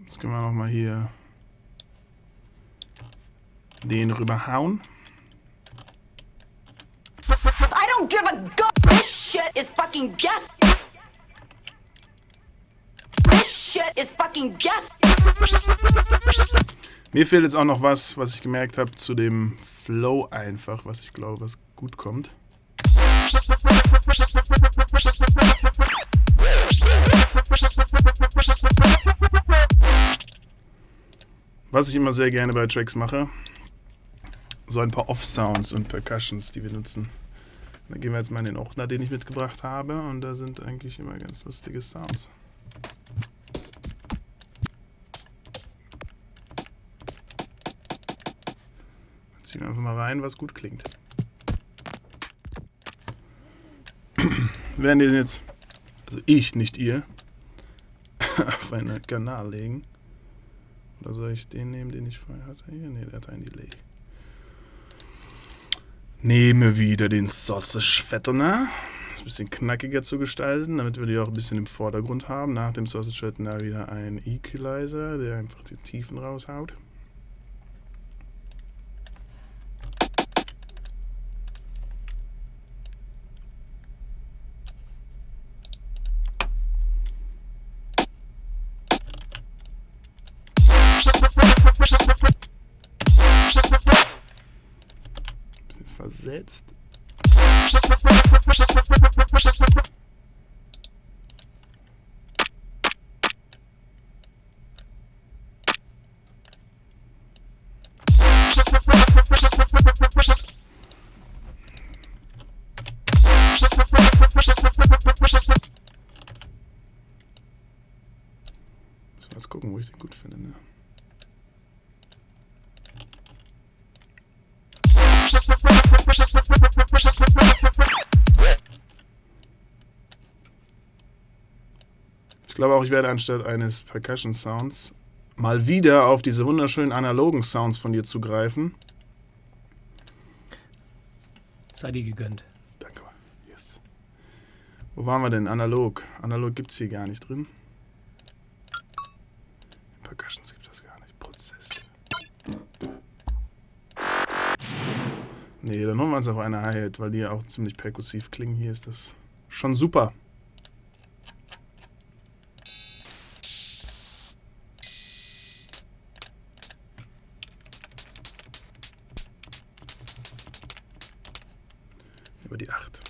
Jetzt können wir nochmal hier den rüberhauen. I don't give a god. This shit is fucking death. This shit is fucking death. Mir fehlt jetzt auch noch was ich gemerkt habe zu dem Flow einfach, was ich glaube, was gut kommt. Was ich immer sehr gerne bei Tracks mache, so ein paar Off-Sounds und Percussions, die wir nutzen. Dann gehen wir jetzt mal in den Ordner, den ich mitgebracht habe, und da sind eigentlich immer ganz lustige Sounds. Jetzt ziehen wir einfach mal rein, was gut klingt. Wir werden den jetzt, also ich, nicht ihr, auf einen Kanal legen. Oder soll ich den nehmen, den ich vorher hatte? Hier? Ne, der hat ein Delay. Nehme wieder den Sausage Fattener. Das ist ein bisschen knackiger zu gestalten, damit wir die auch ein bisschen im Vordergrund haben. Nach dem Sausage Fattener wieder ein Equalizer, der einfach die Tiefen raushaut. Bisschen versetzt. Müssen wir jetzt gucken, wo ich den gut finde, ne? Ich glaube auch, ich werde anstatt eines Percussion Sounds mal wieder auf diese wunderschönen analogen Sounds von dir zugreifen. Sei dir gegönnt. Danke. Yes. Wo waren wir denn? Analog. Analog gibt es hier gar nicht drin. In Percussions gibt es das gar nicht. Prozess. Nee, dann holen wir uns auf eine Hi-Hat, weil die ja auch ziemlich perkussiv klingen. Hier ist das schon super. Über die 8.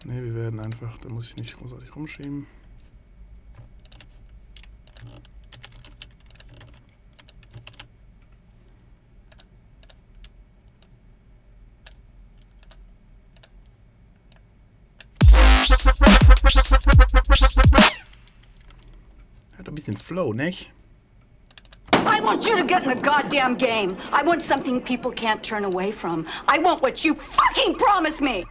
Ne, wir werden einfach, da muss ich nicht großartig rumschieben. Hat ein bisschen Flow, nicht? I want you to get in the goddamn game. I want something people can't turn away from. I want what you fucking promised me.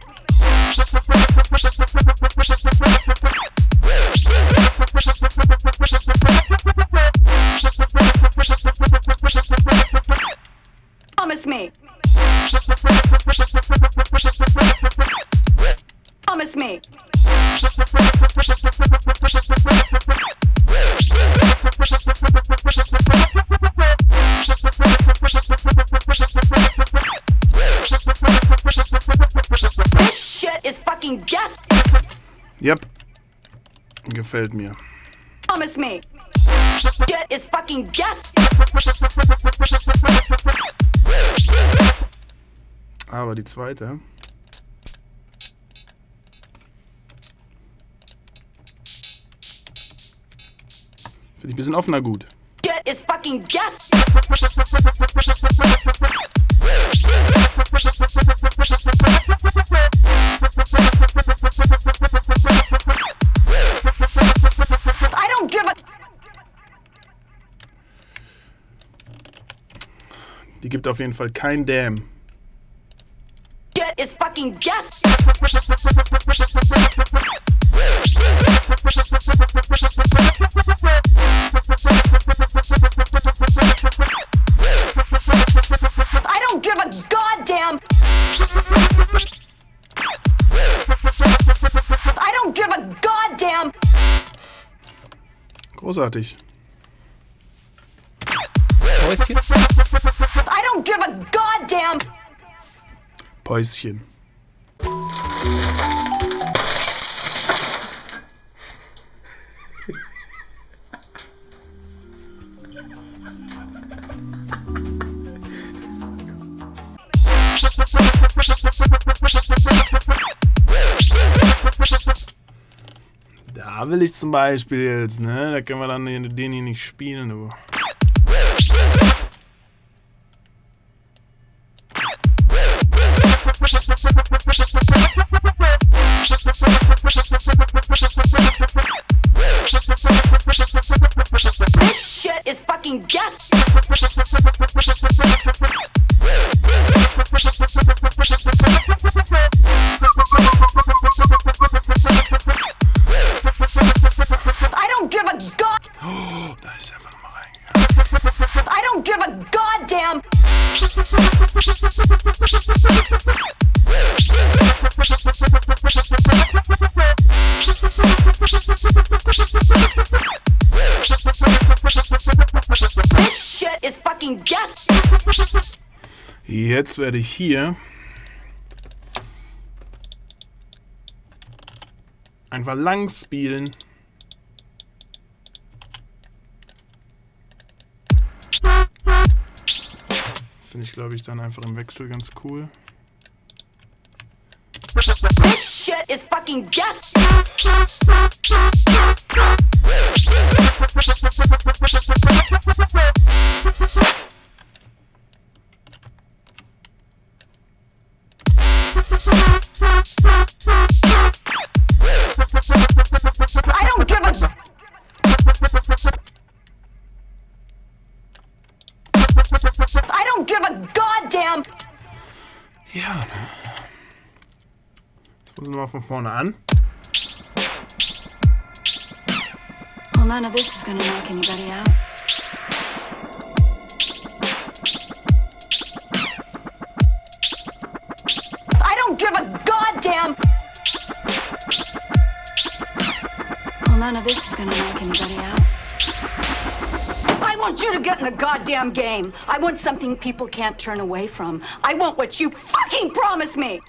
Promise me. Promise me. This shit is fucking death. Yep. Gefällt mir. Promise me. Shit is fucking death. Aber die zweite. Finde ich ein bisschen offener gut. Shit is fucking death. I don't give a... Die gibt auf jeden Fall kein Damn. Shit is fucking death. I don't give a goddamn... I don't give a goddamn. Großartig. Päuschen. I don't give a goddamn. Päuschen. Da will ich zum Beispiel jetzt, ne? Da können wir dann den hier nicht spielen, du. This shit is fucking death. I don't give a god. Oh, da ist er einfach nochmal reingegangen. I don't give a goddamn. This shit is fucking death. Jetzt werde ich hier einfach lang spielen. Finde ich, glaube ich, dann einfach im Wechsel ganz cool. This shit is fucking death. I don't give a. I don't give a goddamn. Ja, ne? Jetzt müssen wir mal von vorne an. Well, none of this is gonna knock anybody out. I don't give a goddamn. Well, none of this is gonna knock anybody out. I want you to get in the goddamn game. I want something people can't turn away from. I want what you fucking promised me.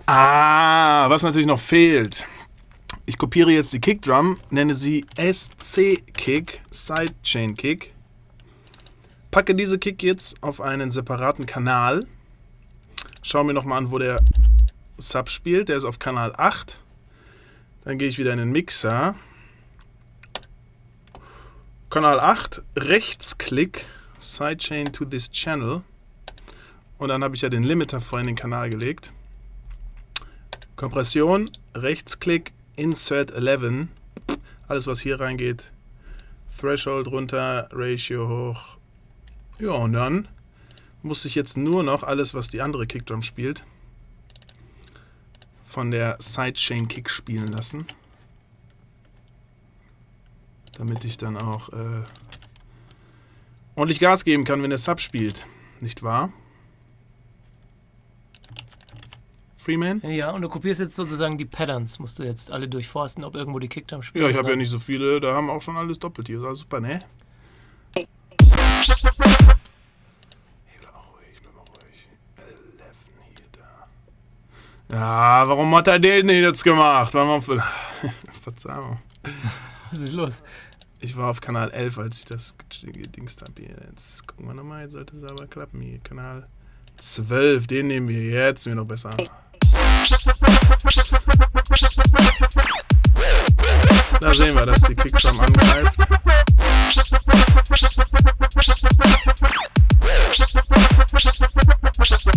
Ah, was natürlich noch fehlt. Ich kopiere jetzt die Kickdrum, nenne sie SC-Kick, Sidechain-Kick. Packe diese Kick jetzt auf einen separaten Kanal. Schau mir nochmal an, wo der Sub spielt. Der ist auf Kanal 8. Dann gehe ich wieder in den Mixer. Kanal 8, Rechtsklick, Sidechain to this channel. Und dann habe ich ja den Limiter vorhin in den Kanal gelegt. Kompression, Rechtsklick, Insert 11. Alles, was hier reingeht. Threshold runter, Ratio hoch. Ja, und dann muss ich jetzt nur noch alles, was die andere Kickdrum spielt, von der Sidechain Kick spielen lassen. Damit ich dann auch ordentlich Gas geben kann, wenn der Sub spielt. Nicht wahr? Freeman? Ja, und du kopierst jetzt sozusagen die Patterns. Musst du jetzt alle durchforsten, ob irgendwo die Kickdrum spielt. Ja, ich habe ja nicht so viele. Da haben auch schon alles doppelt hier. Ist alles super, ne? Hey, bleib mal ruhig. 11 hier, da. Ja, warum hat er den jetzt gemacht? Verzeihung. Was ist los? Ich war auf Kanal 11, als ich das gedingst habe. Jetzt gucken wir nochmal. Jetzt sollte es aber klappen. Hier, Kanal 12. Den nehmen wir jetzt mir noch besser an. Da sehen wir, dass die Kickdrum angreift.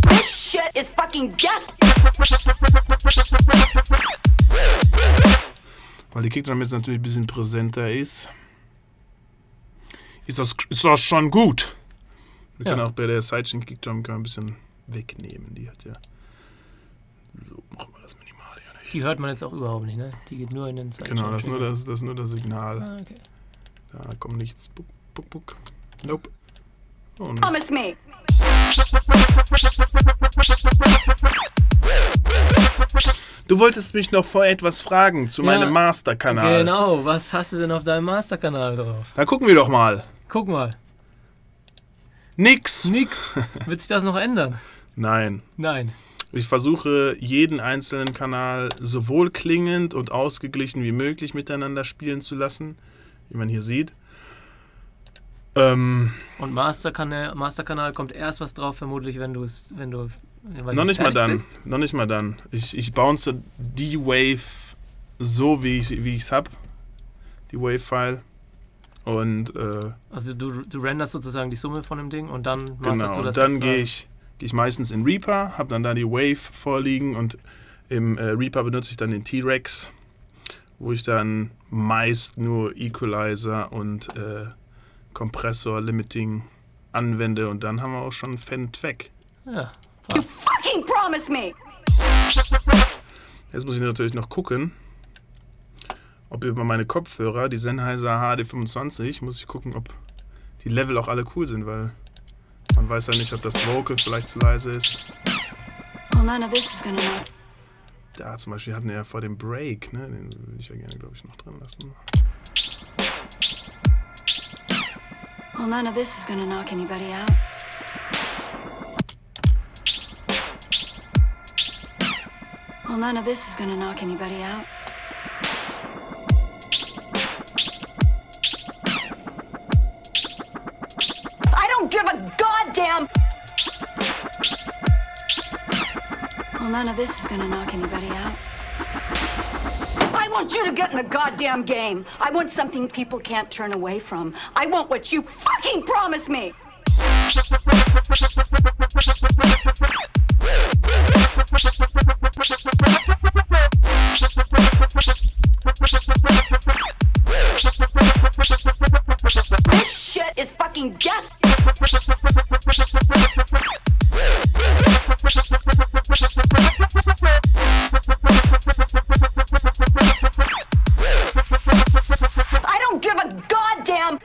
This shit is fucking death. Weil die Kickdrum jetzt natürlich ein bisschen präsenter ist. Ist das schon gut. Wir können auch bei der Sidechain Kickdrum ein bisschen wegnehmen. Die hat ja. So, machen wir das minimal ja nicht. Die hört man jetzt auch überhaupt nicht, ne? Die geht nur in den Sidechain. Genau, das ist nur das Signal. Ah, okay. Da kommt nichts. Buck. Nope. Oh, nice. Promise me. Du wolltest mich noch vor etwas fragen zu meinem Masterkanal. Genau, was hast du denn auf deinem Masterkanal drauf? Da gucken wir doch mal. Guck mal. Nix. Wird sich das noch ändern? Nein. Nein. Ich versuche, jeden einzelnen Kanal so wohlklingend und ausgeglichen wie möglich miteinander spielen zu lassen, wie man hier sieht. Und Masterkanal kommt erst was drauf, vermutlich, wenn du Noch nicht mal dann. Ich bounce die Wave so, wie ich es habe. Die Wave-File. Und also du renderst sozusagen die Summe von dem Ding und dann genau, du das. Und dann gehe ich meistens in Reaper, habe dann da die Wave vorliegen und im Reaper benutze ich dann den T-Rex, wo ich dann meist nur Equalizer und Kompressor, Limiting anwende und dann haben wir auch schon Fend weg. Ja, You passt. fucking promise me. Jetzt muss ich natürlich noch gucken, ob über meine Kopfhörer, die Sennheiser HD25, muss ich gucken, ob die Level auch alle cool sind, weil man weiß ja nicht, ob das Vocal vielleicht zu leise ist. Well, none of this is gonna work. Da zum Beispiel hatten wir ja vor dem Break, ne? Den würde ich ja gerne, glaube ich, noch drin lassen. Well, none of this is gonna knock anybody out. Well, none of this is gonna knock anybody out. I don't give a goddamn. Well, none of this is gonna knock anybody out. I want you to get in the goddamn game. I want something people can't turn away from. I want what you fucking promised me. This shit is fucking death. I don't give a goddamn.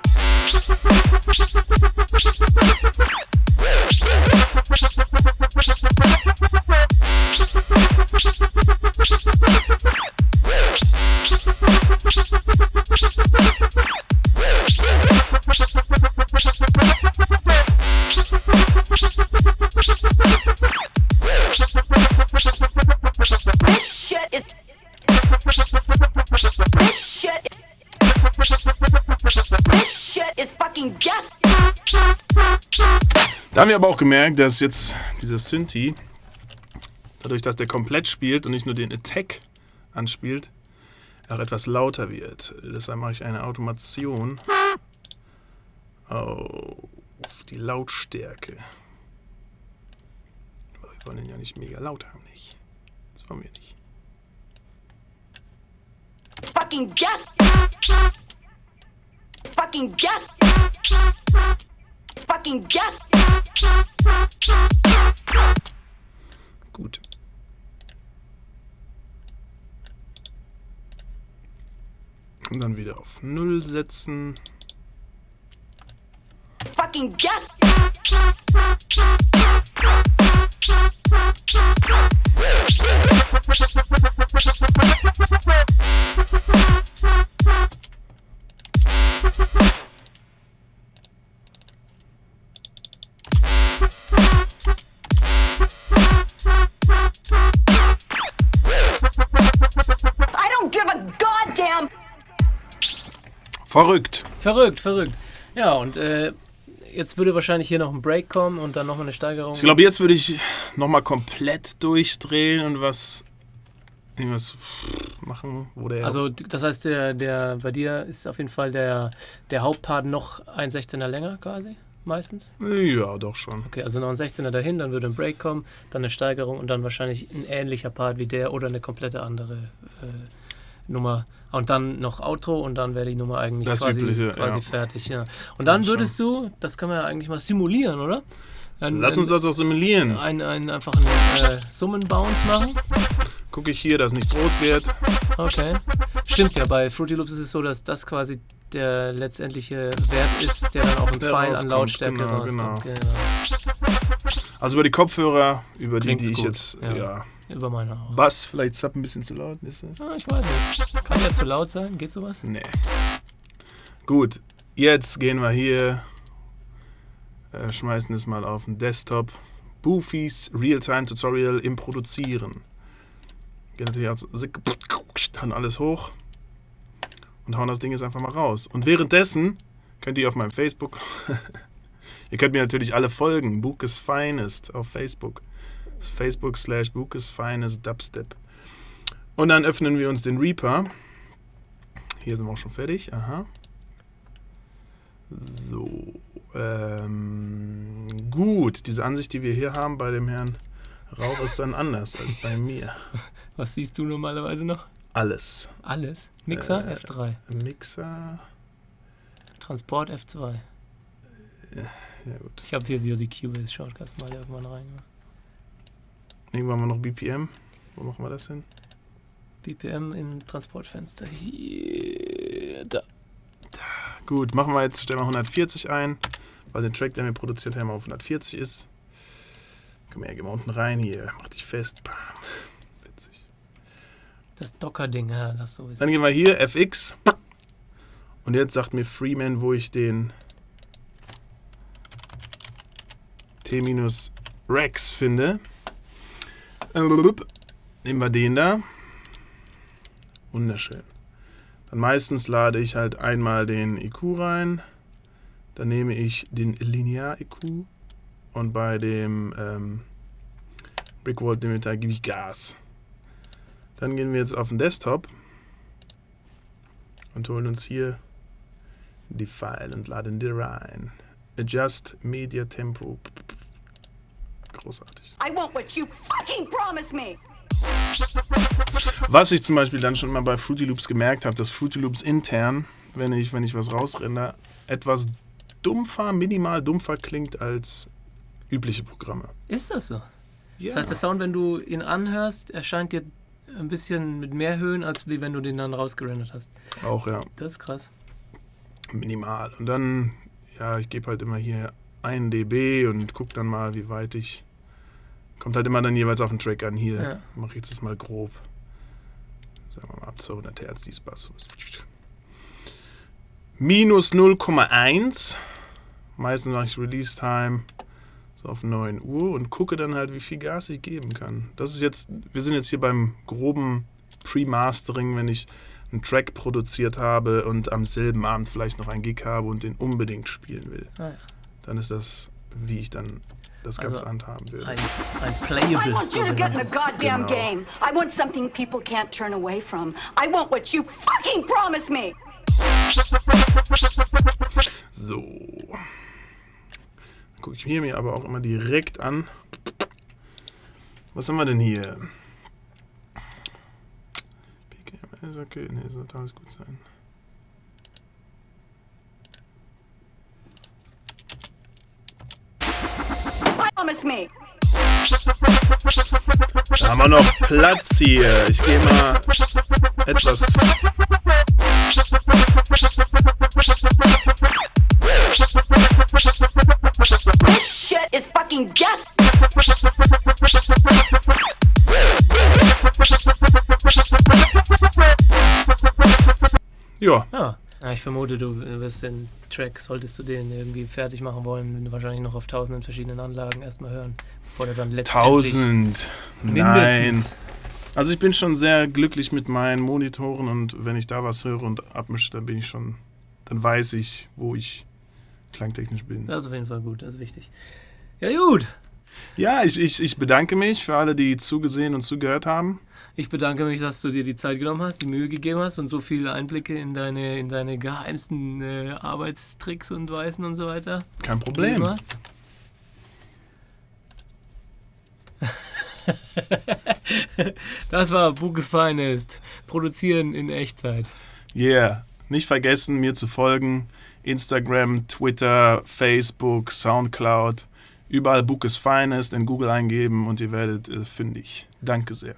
This shit is. This shit is fucking death. Da haben wir aber auch gemerkt, dass jetzt dieser Synthi, dadurch, dass der komplett spielt und nicht nur den Attack anspielt, auch etwas lauter wird. Deshalb mache ich eine Automation auf die Lautstärke. Aber wir wollen den ja nicht mega laut haben, nicht? Das wollen wir nicht. It's fucking death. It's fucking death. It's fucking death. Gut. Und dann wieder auf 0 setzen. It's fucking death. I don't give a goddamn. Verrückt. Verrückt. Ja, und jetzt würde wahrscheinlich hier noch ein Break kommen und dann nochmal eine Steigerung. Ich glaube, jetzt würde ich nochmal komplett durchdrehen und irgendwas machen, wo der... Also das heißt, der bei dir ist auf jeden Fall der Hauptpart noch ein 16er länger quasi, meistens? Ja, doch schon. Okay, also noch ein 16er dahin, dann würde ein Break kommen, dann eine Steigerung und dann wahrscheinlich ein ähnlicher Part wie der oder eine komplette andere Nummer. Und dann noch Outro und dann wäre die Nummer eigentlich Das quasi Übliche, ja. fertig. Ja. Und dann würdest du, das können wir ja eigentlich mal simulieren, oder? Lass uns das auch simulieren. Einfach einen Summen-Bounce machen. Gucke ich hier, dass nichts rot wird. Okay. Stimmt ja, bei Fruity Loops ist es so, dass das quasi der letztendliche Wert ist, der dann auch im Der File an rauskommt, Lautstärke genau, rauskommt. genau. Genau. Also über die Kopfhörer, über Klingt's die ich gut, jetzt, ja. Über meine auch. Bass, vielleicht Sub ein bisschen zu laut, ist das? Ich weiß nicht. Kann der zu laut sein? Geht sowas? Nee. Gut, jetzt gehen wir hier, schmeißen es mal auf den Desktop. Boofys Real-Time Tutorial im Produzieren. Gehen natürlich auch dann alles hoch und hauen das Ding jetzt einfach mal raus. Und währenddessen könnt ihr auf meinem Facebook, ihr könnt mir natürlich alle folgen, Bukes Finest auf Facebook. Facebook/Bukes Finest Dubstep. Und dann öffnen wir uns den Reaper. Hier sind wir auch schon fertig. Aha. So. Gut. Diese Ansicht, die wir hier haben bei dem Herrn Rauch, ist dann anders als bei mir. Was siehst du normalerweise noch? Alles. Alles? Mixer F3. Mixer. Transport F2. Ja, gut. Ich habe hier so die Cubase-Shortcuts mal irgendwann reingemacht. Irgendwann haben wir noch BPM. Wo machen wir das hin? BPM im Transportfenster. Hier, da. Gut, machen wir jetzt, stellen wir 140 ein, weil der Track, der wir produziert haben, auf 140 ist. Komm her, geh mal unten rein hier, mach dich fest. Bam. Witzig. Das Docker-Ding, ja, das sowieso. Dann gehen wir hier, FX. Und jetzt sagt mir Freeman, wo ich den T-Rex finde. Nehmen wir den da. Wunderschön. Dann meistens lade ich halt einmal den EQ rein. Dann nehme ich den Linear-EQ. Und bei dem Brickwall Limiter gebe ich Gas. Dann gehen wir jetzt auf den Desktop und holen uns hier die File und laden die rein. Adjust Media Tempo. Großartig. I want what you fucking promised me. Was ich zum Beispiel dann schon mal bei Fruity Loops gemerkt habe, dass Fruity Loops intern, wenn ich was rausrender, etwas dumpfer, minimal dumpfer klingt als übliche Programme. Ist das so? Ja. Das heißt, der Sound, wenn du ihn anhörst, erscheint dir ein bisschen mit mehr Höhen, als wie wenn du den dann rausgerendert hast. Auch, ja. Das ist krass. Minimal. Und dann, ja, ich gebe halt immer hier 1 dB und gucke dann mal, wie weit ich... Kommt halt immer dann jeweils auf den Track an. Hier mache ich jetzt das mal grob. Sagen wir mal ab 200 Hertz, dieses Bass. Minus 0,1. Meistens mache ich Release Time so auf 9 Uhr und gucke dann halt, wie viel Gas ich geben kann. Das ist jetzt, wir sind jetzt hier beim groben Pre-Mastering, wenn ich einen Track produziert habe und am selben Abend vielleicht noch einen Gig habe und den unbedingt spielen will. Dann ist das, wie ich dann das Ganze handhaben würde. Ein Playable. I want you to get in the goddamn game. I want something people can't turn away from. I want what you fucking promised me. So. Dann gucke ich mir aber auch immer direkt an. Was haben wir denn hier? PKM ist okay. Ne, sollte alles gut sein. Promise me. Da haben wir noch Platz hier. Ich gehe mal etwas. This shit is fucking death. Ja. Ja, ich vermute, du wirst den Track, solltest du den irgendwie fertig machen wollen, wahrscheinlich noch auf tausenden verschiedenen Anlagen erstmal hören, bevor der dann letztendlich... 1000? Nein. Also ich bin schon sehr glücklich mit meinen Monitoren und wenn ich da was höre und abmische, dann bin ich schon, dann weiß ich, wo ich klangtechnisch bin. Das ist auf jeden Fall gut, das ist wichtig. Ja, gut. Ja, ich bedanke mich für alle, die zugesehen und zugehört haben. Ich bedanke mich, dass du dir die Zeit genommen hast, die Mühe gegeben hast und so viele Einblicke in deine geheimsten Arbeitstricks und Weisen und so weiter. Kein Problem. Hast. Das war Bukes Finest. Produzieren in Echtzeit. Yeah. Nicht vergessen, mir zu folgen. Instagram, Twitter, Facebook, Soundcloud. Überall Bukes Finest in Google eingeben und ihr werdet fündig. Danke sehr.